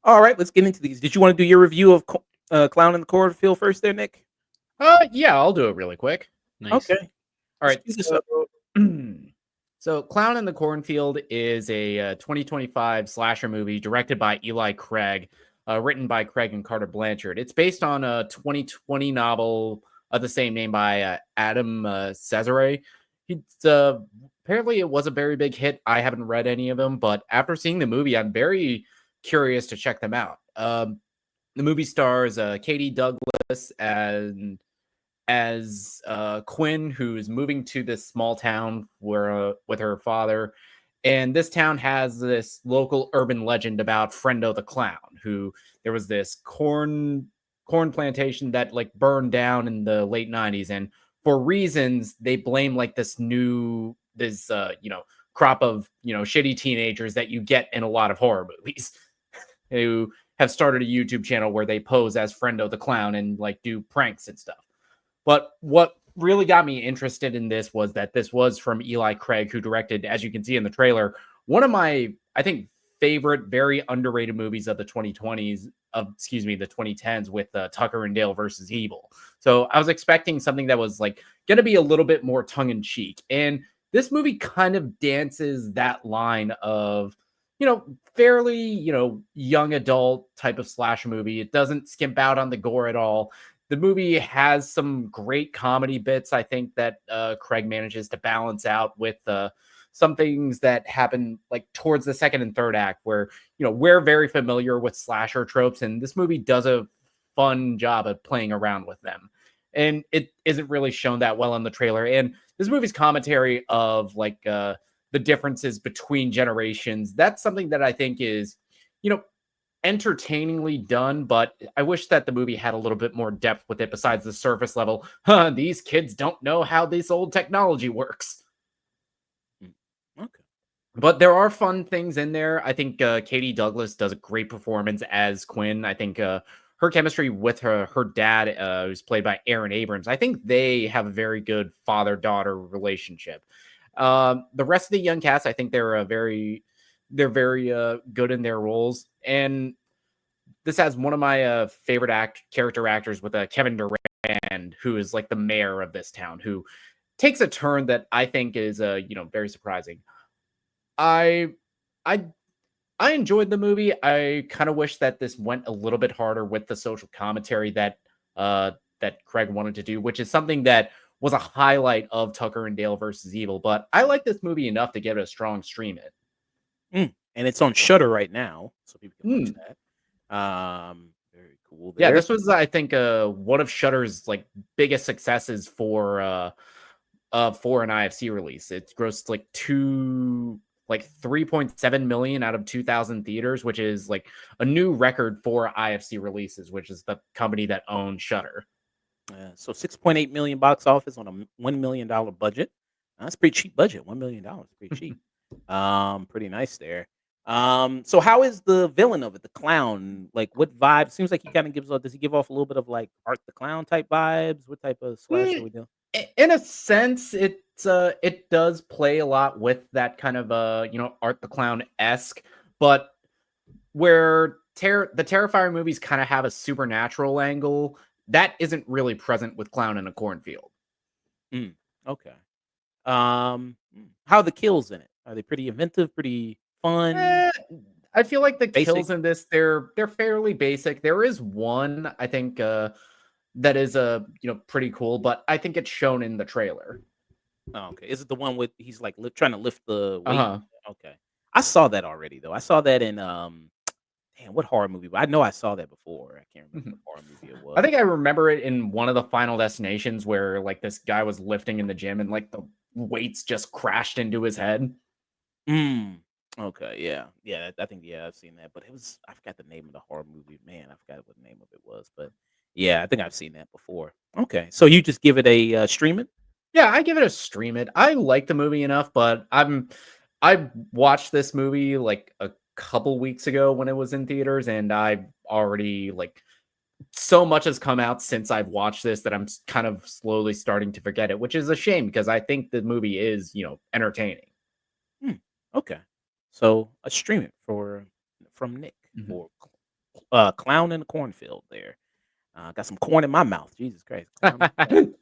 All right, let's get into these. Did you want to do your review of Clown in the Cornfield first, there, Nick? Yeah, I'll do it really quick. Nice. Okay. All right. Let's do this up. So, Clown in the Cornfield is a 2025 slasher movie directed by Eli Craig, written by Craig and Carter Blanchard. It's based on a 2020 novel of the same name by Adam Cesare. Apparently it was a very big hit. I haven't read any of them, but after seeing the movie, I'm very curious to check them out. The movie stars Katie Douglas as Quinn, who's moving to this small town where with her father. And this town has this local urban legend about Friendo the Clown, who there was this corn plantation that like burned down in the late 90s. And for reasons, they blame like this crop of, shitty teenagers that you get in a lot of horror movies who have started a YouTube channel where they pose as Friendo the Clown and like do pranks and stuff. But what really got me interested in this was that this was from Eli Craig, who directed, as you can see in the trailer, one of my, I think, favorite, very underrated movies of the 2010s with Tucker and Dale versus Evil. So I was expecting something that was like going to be a little bit more tongue in cheek. And this movie kind of dances that line of, fairly, young adult type of slasher movie. It doesn't skimp out on the gore at all. The movie has some great comedy bits, I think, that Craig manages to balance out with some things that happen like towards the second and third act where, we're very familiar with slasher tropes, and this movie does a fun job of playing around with them. And it isn't really shown that well in the trailer. And this movie's commentary of like the differences between generations, that's something that I think is, entertainingly done, but I wish that the movie had a little bit more depth with it besides the surface level. These kids don't know how this old technology works. Okay. But there are fun things in there. I think Katie Douglas does a great performance as Quinn. I think her chemistry with her dad, who's played by Aaron Abrams, I think they have a very good father-daughter relationship. The rest of the young cast, I think they're very good in their roles. And this has one of my favorite character actors with Kevin Durand, who is like the mayor of this town, who takes a turn that I think is very surprising. I enjoyed the movie. I kind of wish that this went a little bit harder with the social commentary that Craig wanted to do, which is something that was a highlight of Tucker and Dale versus Evil. But I like this movie enough to give it a strong stream it. And it's on Shudder right now, so people can watch that. Very cool. There. Yeah, this was, I think, one of Shudder's like biggest successes for an IFC release. It grossed like 3.7 million out of 2,000 theaters, which is like a new record for IFC releases, which is the company that owns Shudder. So 6.8 million box office on a $1 million budget. That's a pretty cheap budget. $1 million, pretty cheap. Pretty nice there. So how is the villain of it, the clown? Like, what vibe? Seems like he kind of gives off. Does he give off a little bit of like Art the Clown type vibes? What type of slasher are we doing? In a sense, it does play a lot with that kind of Art the Clown-esque, but where the Terrifier movies kind of have a supernatural angle that isn't really present with Clown in a Cornfield. Okay. How are the kills in it? Are they pretty inventive, pretty fun? I feel like the kills in this, they're fairly basic. There is one, I think, that is pretty cool, but I think it's shown in the trailer. Oh, okay. Is it the one with he's like trying to lift the weight? Okay. I saw that already though. I saw that in what horror movie? I know I saw that before. I can't remember what horror movie it was. I think I remember it in one of the Final Destinations where like this guy was lifting in the gym and like the weights just crashed into his head. Okay, yeah. I think I've seen that, but I forgot the name of the horror movie. Man, I forgot what the name of it was, but yeah, I think I've seen that before. Okay, so you just give it a stream it? Yeah, I give it a stream it. I like the movie enough, but I watched this movie like a couple weeks ago when it was in theaters, and I've already like so much has come out since I've watched this that I'm kind of slowly starting to forget it, which is a shame because I think the movie is, entertaining. Hmm, okay. So a streaming for from Nick Mhm. for Clown in the Cornfield there. Got some corn in my mouth. Jesus Christ, clown in the corn.